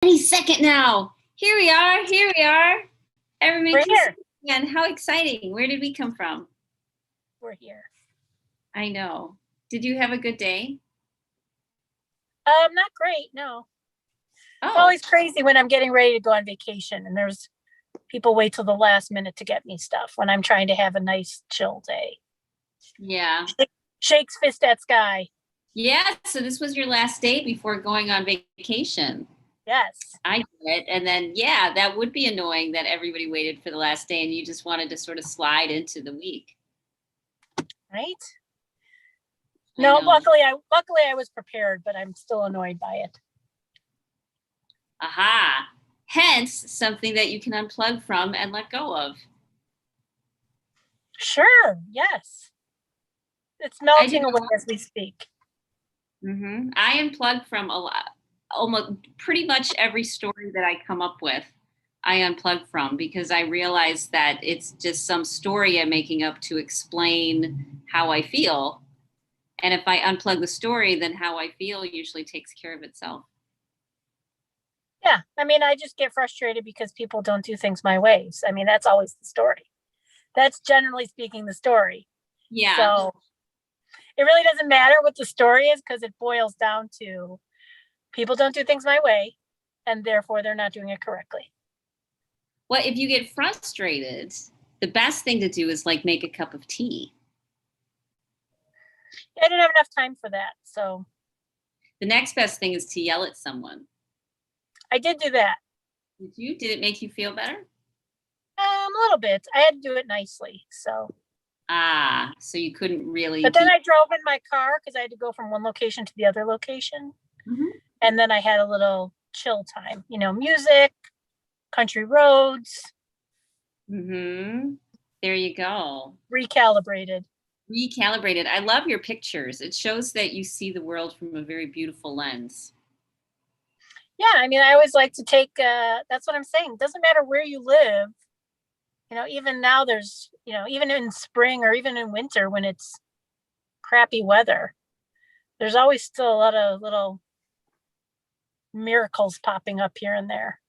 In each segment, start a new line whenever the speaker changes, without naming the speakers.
Any second now. Here we are. Here we are.
We're here.
And how exciting. Where did we come from?
We're here.
I know. Did you have a good day?
Not great, no.
Oh.
It's always crazy when I'm getting ready to go on vacation and there's people wait till the last minute to get me stuff when I'm trying to have a nice chill day.
Yeah.
Shakes fist at sky.
Yeah, so this was your last day before going on vacation.
Yes.
I get it. And then, yeah, that would be annoying that everybody waited for the last day and you just wanted to sort of slide into the week.
Right? No, luckily I was prepared, but I'm still annoyed by it.
Aha. Hence, something that you can unplug from and let go of.
Sure, yes. It's melting away as we speak.
Mm-hmm. I unplug from almost pretty much every story that I come up with. I unplug from because I realize that it's just some story I'm making up to explain how I feel. And if I unplug the story, then how I feel usually takes care of itself.
Yeah, I mean, I just get frustrated because people don't do things my ways. I mean, that's always the story. That's generally speaking the story.
Yeah.
So it really doesn't matter what the story is because it boils down to people don't do things my way and therefore they're not doing it correctly.
Well, if you get frustrated, the best thing to do is like make a cup of tea.
I didn't have enough time for that. So
the next best thing is to yell at someone.
I did do that.
Did you? Did it make you feel better?
A little bit. I had to do it nicely. So.
So you couldn't really.
But then I drove in my car because I had to go from one location to the other location.
Mm-hmm.
And then I had a little chill time, music, country roads.
Mm-hmm. There you go.
Recalibrated.
I love your pictures. It shows that you see the world from a very beautiful lens.
Yeah, I mean, I always like to take, that's what I'm saying. It doesn't matter where you live. Even now there's, even in spring or even in winter when it's crappy weather, there's always still a lot of little miracles popping up here and there.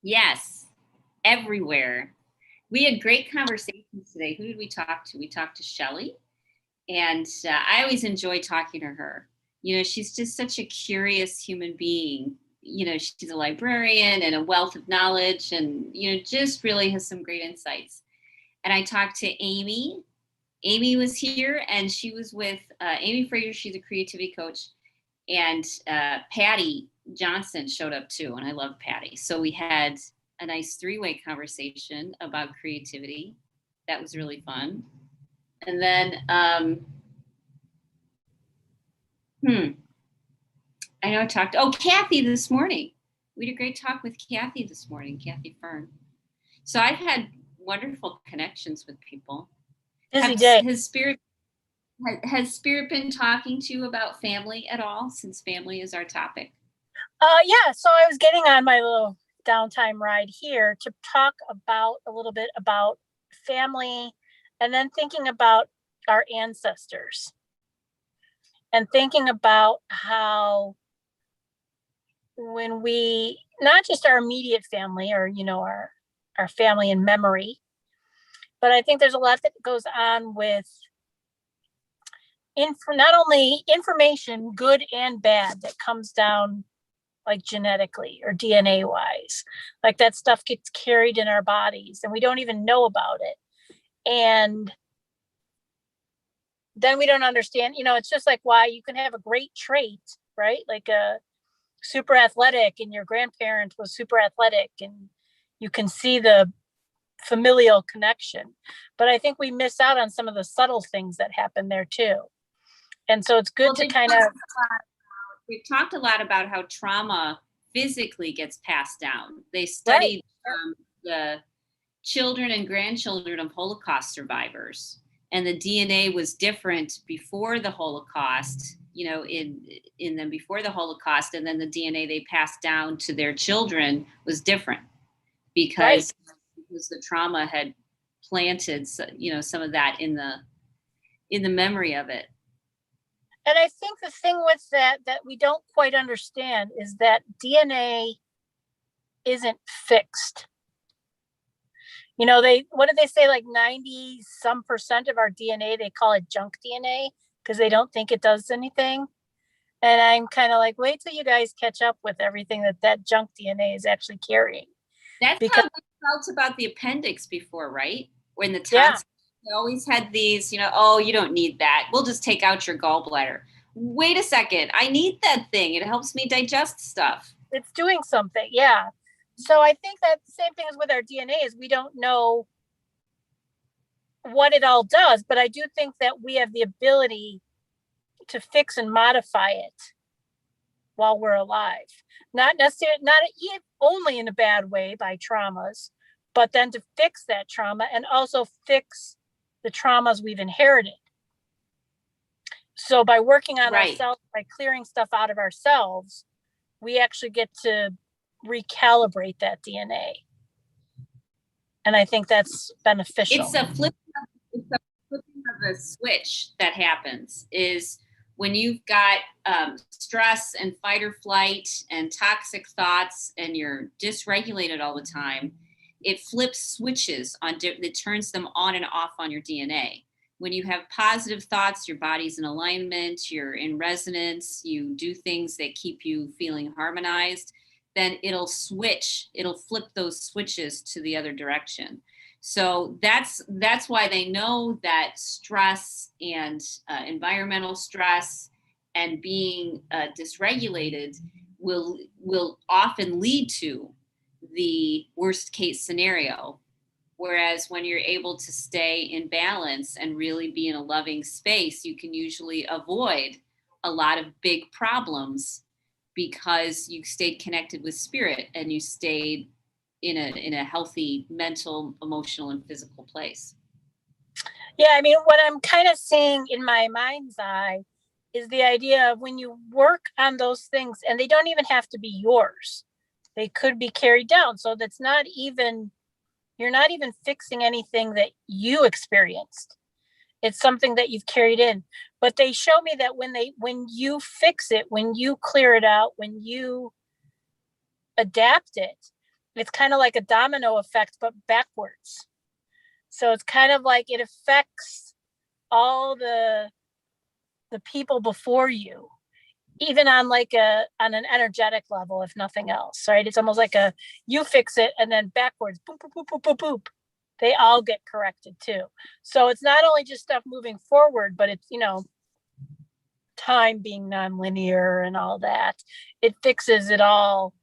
Yes, everywhere. We had great conversations today. Who did we talk to? We talked to Shelley, and I always enjoy talking to her. She's just such a curious human being. She's a librarian and a wealth of knowledge and, just really has some great insights. And I talked to Amy. Amy was here and she was with Amy Fraser. She's a creativity coach. And Patty Johnson showed up too. And I love Patty. So we had a nice three-way conversation about creativity. That was really fun. And then, I know I talked, Kathy this morning. We had a great talk with Kathy this morning, Kathy Fern. So I've had wonderful connections with people.
Busy day.
Has Spirit been talking to you about family at all, since family is our topic?
Yeah, so I was getting on my little downtime ride here to talk about a little bit about family and then thinking about our ancestors and thinking about how when we, not just our immediate family or, our family in memory, but I think there's a lot that goes on with not only information, good and bad, that comes down like genetically or DNA wise, like that stuff gets carried in our bodies and we don't even know about it. And then we don't understand, it's just like why you can have a great trait, right? Like a super athletic and your grandparent was super athletic and you can see the familial connection. But I think we miss out on some of the subtle things that happen there too. And so it's good to kind of.
We've talked a lot about how trauma physically gets passed down. They studied the children and grandchildren of Holocaust survivors, and the DNA was different before the Holocaust, in them before the Holocaust, and then the DNA they passed down to their children was different because the trauma had planted, some of that in the memory of it.
And I think the thing with that we don't quite understand is that DNA isn't fixed. You know, what did they say, like 90 some percent of our DNA, they call it junk DNA because they don't think it does anything. And I'm kind of like, wait till you guys catch up with everything that junk DNA is actually carrying.
That's
Because
how we felt about the appendix before, right? When the
yeah,
tonsils, we always had these, oh, you don't need that. We'll just take out your gallbladder. Wait a second. I need that thing. It helps me digest stuff.
it's doing something. Yeah. So I think that the same thing as with our DNA is we don't know what it all does, but I do think that we have the ability to fix and modify it while we're alive. Not necessarily, not only in a bad way by traumas, but then to fix that trauma and also fix the traumas we've inherited. So by working on ourselves, by clearing stuff out of ourselves, we actually get to recalibrate that DNA. And I think that's beneficial.
It's a flipping of a switch that happens is when you've got stress and fight or flight and toxic thoughts and you're dysregulated all the time, it flips switches that turns them on and off on your DNA. When you have positive thoughts, your body's in alignment, you're in resonance, you do things that keep you feeling harmonized, then it'll flip those switches to the other direction. So that's why they know that stress and environmental stress and being dysregulated will often lead to the worst case scenario. Whereas when you're able to stay in balance and really be in a loving space, you can usually avoid a lot of big problems because you stayed connected with spirit and you stayed in a healthy mental, emotional, and physical place.
Yeah, I mean, what I'm kind of seeing in my mind's eye is the idea of when you work on those things, and they don't even have to be yours. They could be carried down. So that's not even, you're not even fixing anything that you experienced. It's something that you've carried in. But they show me that when you fix it, when you clear it out, when you adapt it, it's kind of like a domino effect, but backwards. So it's kind of like it affects all the people before you, even on on an energetic level, if nothing else, right? It's almost like you fix it and then backwards, boop, boop, boop, boop, boop, boop. They all get corrected too. So it's not only just stuff moving forward, but it's, time being nonlinear and all that. It fixes it all,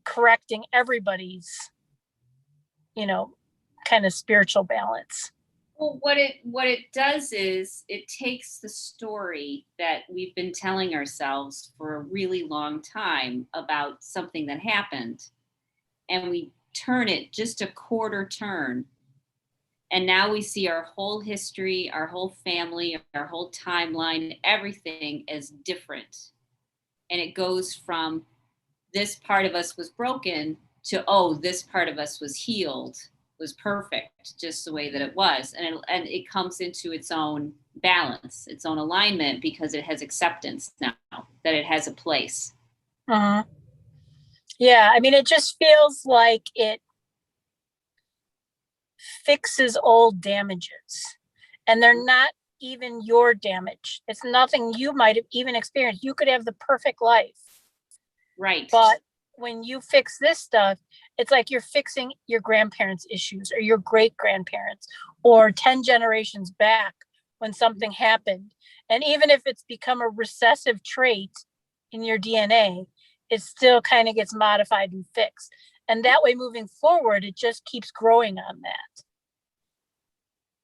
correcting everybody's, kind of spiritual balance.
Well, what it does is it takes the story that we've been telling ourselves for a really long time about something that happened, and we turn it just a quarter turn. And now we see our whole history, our whole family, our whole timeline, everything as different. And it goes from this part of us was broken to, oh, this part of us was healed, was perfect, just the way that it was. And it comes into its own balance, its own alignment, because it has acceptance now that it has a place.
Uh-huh. Yeah, I mean, it just feels like it fixes old damages, and they're not even your damage. It's nothing you might have even experienced. You could have the perfect life.
Right.
But when you fix this stuff, it's like you're fixing your grandparents' issues or your great grandparents or 10 generations back when something happened. And even if it's become a recessive trait in your DNA, it still kind of gets modified and fixed. And that way, moving forward, it just keeps growing on that.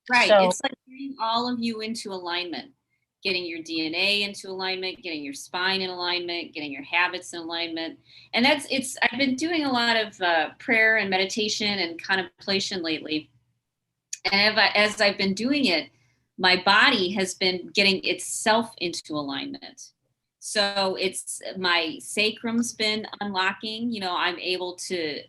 Right. So, it's like getting all of you into alignment, getting your DNA into alignment, getting your spine in alignment, getting your habits in alignment. And I've been doing a lot of prayer and meditation and contemplation lately. And as I've been doing it, my body has been getting itself into alignment. So it's my sacrum's been unlocking. I'm able to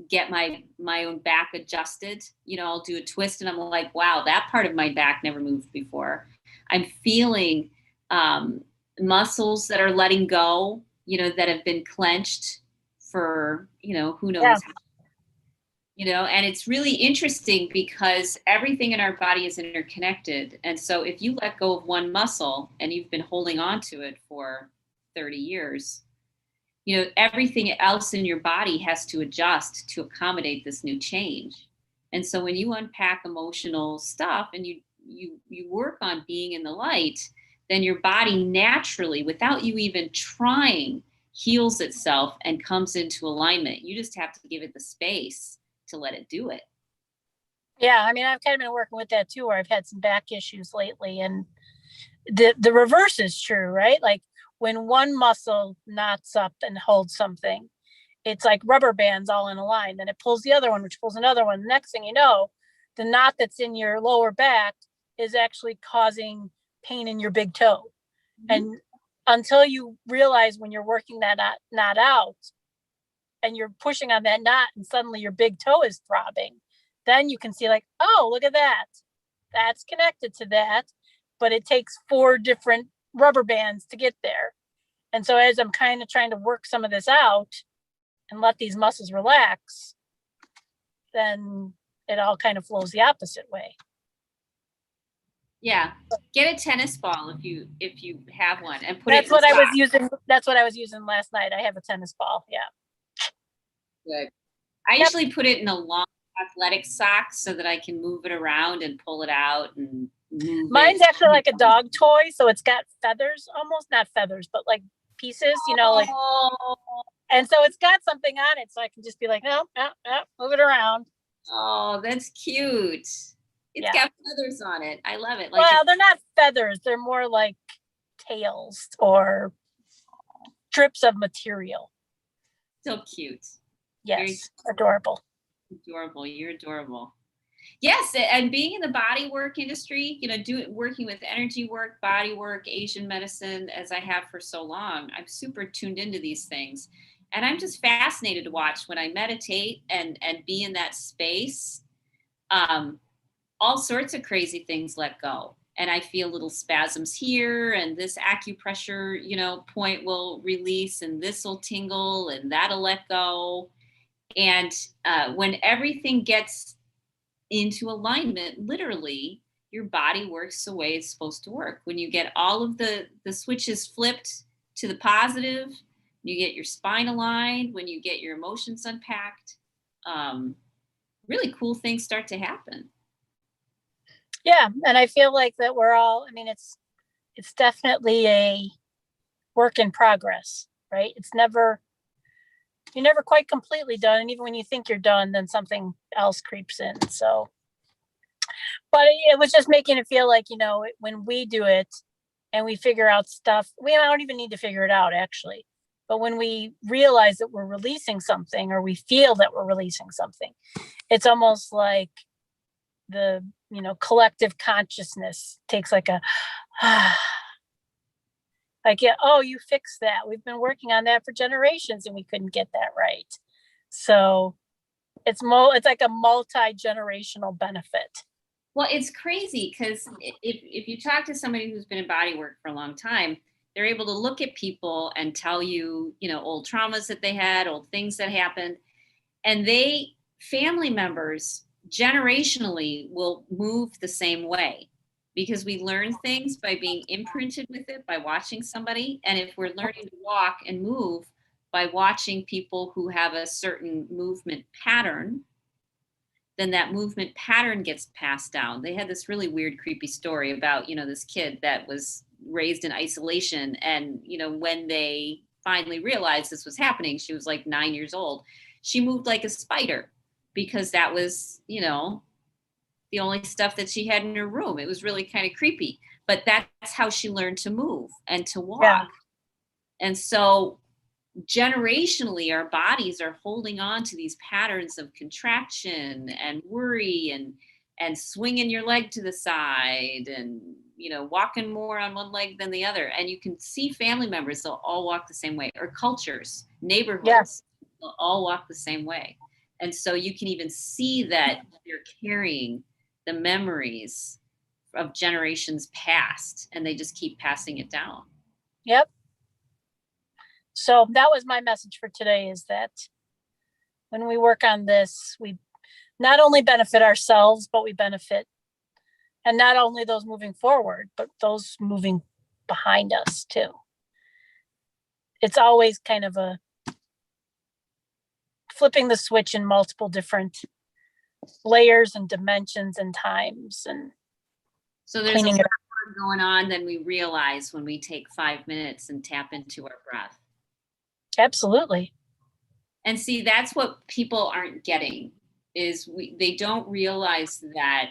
get my own back adjusted. I'll do a twist and I'm like, wow, that part of my back never moved before. I'm feeling um, muscles that are letting go, that have been clenched for, who
Yeah.
knows how, and it's really interesting because everything in our body is interconnected. And so if you let go of one muscle and you've been holding on to it for 30 years, everything else in your body has to adjust to accommodate this new change. And so when you unpack emotional stuff and you work on being in the light, then your body naturally, without you even trying, heals itself and comes into alignment. You just have to give it the space to let it do it.
Yeah, I mean, I've kind of been working with that too, where I've had some back issues lately, and the reverse is true, right? Like when one muscle knots up and holds something, it's like rubber bands all in a line. Then it pulls the other one, which pulls another one. The next thing you know, the knot that's in your lower back is actually causing pain in your big toe. Mm-hmm. And until you realize when you're working that knot out and you're pushing on that knot and suddenly your big toe is throbbing, then you can see like, oh, look at that. That's connected to that. But it takes 4 different rubber bands to get there. And so as I'm kind of trying to work some of this out and let these muscles relax, then it all kind of flows the opposite way.
Yeah, get a tennis ball if you have one, and put
that's
it.
What I was using. That's what I was using last night. I have a tennis ball. Yeah.
Good. I usually put it in a long athletic sock so that I can move it around and pull it out and move
Mine's
it.
actually like a dog toy, so it's got feathers, almost not feathers, but like pieces, like. And so it's got something on it, so I can just be like, no, move it around.
Oh, that's cute. It's got feathers on it. I love it.
Well, they're not feathers. They're more like tails or strips of material.
So cute.
Yes, adorable.
Adorable. You're adorable. Yes, and being in the body work industry, working with energy work, body work, Asian medicine, as I have for so long, I'm super tuned into these things. And I'm just fascinated to watch when I meditate and be in that space. All sorts of crazy things let go. And I feel little spasms here, and this acupressure, point will release, and this will tingle, and that'll let go. And when everything gets into alignment, literally, your body works the way it's supposed to work. When you get all of the switches flipped to the positive, you get your spine aligned, when you get your emotions unpacked, really cool things start to happen.
Yeah, and I feel like that we're all, I mean, it's definitely a work in progress, right? You're never quite completely done. And even when you think you're done, then something else creeps in. So, but it was just making it feel like, when we do it and we figure out stuff, we don't even need to figure it out actually. But when we realize that we're releasing something, or we feel that we're releasing something, it's almost like the, collective consciousness takes like a, like, yeah, oh, you fixed that. We've been working on that for generations and we couldn't get that right. So it's like a multi-generational benefit.
Well, it's crazy because if you talk to somebody who's been in body work for a long time, they're able to look at people and tell you, old traumas that they had, old things that happened. And family members generationally will move the same way, because we learn things by being imprinted with it, by watching somebody. And if we're learning to walk and move by watching people who have a certain movement pattern, then that movement pattern gets passed down. They had this really weird, creepy story about, this kid that was raised in isolation. And, when they finally realized this was happening, she was like 9 years old. She moved like a spider, because that was, the only stuff that she had in her room. It was really kind of creepy, but that's how she learned to move and to walk. Yeah. And so generationally, our bodies are holding on to these patterns of contraction and worry and swinging your leg to the side and, walking more on one leg than the other. And you can see family members, they'll all walk the same way, or cultures, neighborhoods, they'll all walk the same way. And so you can even see that they're carrying the memories of generations past, and they just keep passing it down.
Yep. So that was my message for today, is that when we work on this, we not only benefit ourselves, but we benefit, and not only those moving forward, but those moving behind us too. It's always kind of a flipping the switch in multiple different layers and dimensions and times, and
so there's a lot going on than we realize when we take 5 minutes and tap into our breath.
Absolutely.
And see, that's what people aren't getting, is they don't realize that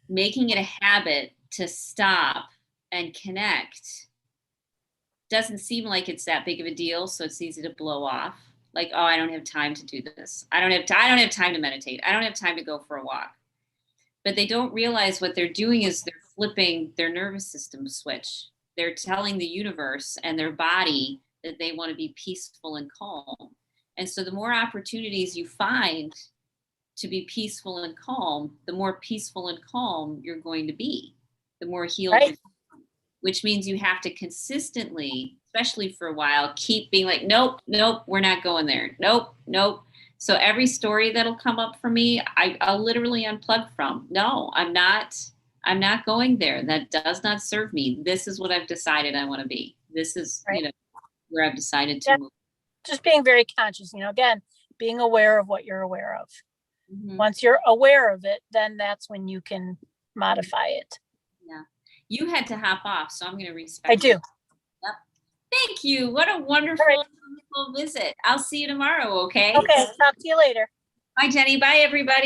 making it a habit to stop and connect doesn't seem like it's that big of a deal. So it's easy to blow off. Like, oh, I don't have time to do this. I don't have time to meditate. I don't have time to go for a walk. But they don't realize what they're doing is they're flipping their nervous system switch. They're telling the universe and their body that they want to be peaceful and calm. And so the more opportunities you find to be peaceful and calm, the more peaceful and calm you're going to be, the more healed, right. Which means you have to consistently, especially for a while, keep being like, nope, we're not going there. Nope. So every story that'll come up for me, I'll literally unplug from. No, I'm not going there. That does not serve me. This is what I've decided I want to be. This is, right. Where I've decided to move.
Just being very conscious, again, being aware of what you're aware of. Mm-hmm. Once you're aware of it, then that's when you can modify it.
Yeah. You had to hop off, so I'm going to respect
I do.
Yep. Thank you. What a wonderful, wonderful visit. I'll see you tomorrow, okay?
Okay. Talk to you later.
Bye, Jennie. Bye, everybody.